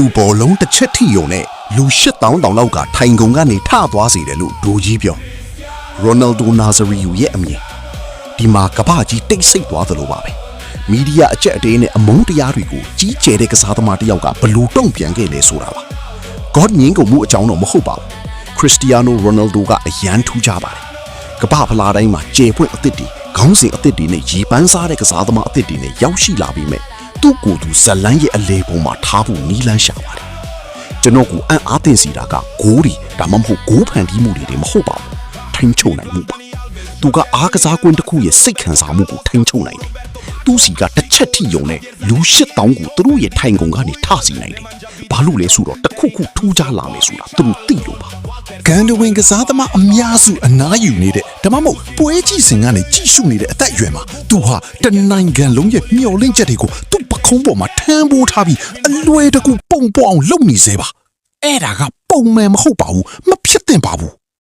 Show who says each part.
Speaker 1: သူ့ဘောလုံးတစ်ချက်ထိယုံနဲ့လူ8000လောက်ကထိုင်ကုန်ကနေထသွားစေတယ်လို့ဒိုကြီးပြောရိုနယ်ဒိုနာဇရီယူရဲ့အမြင်ဒီမှာကမ္ဘာကြီးတိတ်ဆိတ်သွားသလိုပါပဲမီဒီယာအကြက်အတေးနဲ့အမုန်းတရားတွေကိုကြီးကျယ်တဲ့ကစားသမားတစ်ယောက်ကဘလို့တုံ့ပြန်ခဲ့လဲဆိုတာပါဂေါ့ညင်းကုန်မှုအကြောင်းတော့မဟုတ်ပါဘူးခရစ္စတီယာနိုရိုနယ်ဒိုကအရန်ထူးခြားပါတယ်ကမ္ဘာဖလားတိုင်းမှာကျေပွင့်အသစ်တွေခေါင်းစဉ်အသစ်တွေနဲ့ရေပန်းစားတဲ့ကစားသမားအသစ်တွေနဲ့ရောက်ရှိလာပြီးမြဲသူ့ကိုယ်သူဇလန်းရဲ့အလေပုံမှာထားဖို့နီးလန်းရှာပါတယ်ကျွန်တော်ကိုအံ့အားသင့်စီတာကဂိုးတွေဒါမှမဟုတ်ဂိုးဖန်တီးမှုတွေမဟုတ်ပါဘူးထိန်းချုပ်နိုင်မှုပါသူကအားကစားကွင်းတစ်ခုရဲ့စိတ်ခံစားမှုကိုထိန်းချုပ်နိုင်တယ်သူစီကတစ်ချက်ထိယုံနဲ့လူ8000ကိုသူတို့ရဲ့ထိုင်ကုန်ကနေထစီနိုင်တယ်ဘာလို့လဲဆိုတော့တစ်ခုခုထူးခြားလာမယ်ဆိုတာသူတို့သိလို့ပါကန်ဒဝင်ကစားသမားအများစုအနားယူနေတဲ့ဒါမှမဟုတ်ပွဲကြည့်စင်ကနေကြည့်ရှုနေတဲ့အသက်အရွယ်မှာသူဟာတနိုင်ငံလုံးရဲ့မျှော်လင့်ချက်တွေကိုသူ့ပခုံးပေါ်မှာထမ်းပိုးထားပြီးအလွယ်တကူပုံပေါ်အောင်လုပ်နေစေပါအဲ့ဒါကပုံမှန်မဟုတ်ပါဘူးမဖြစ်သင့်ပါဘူး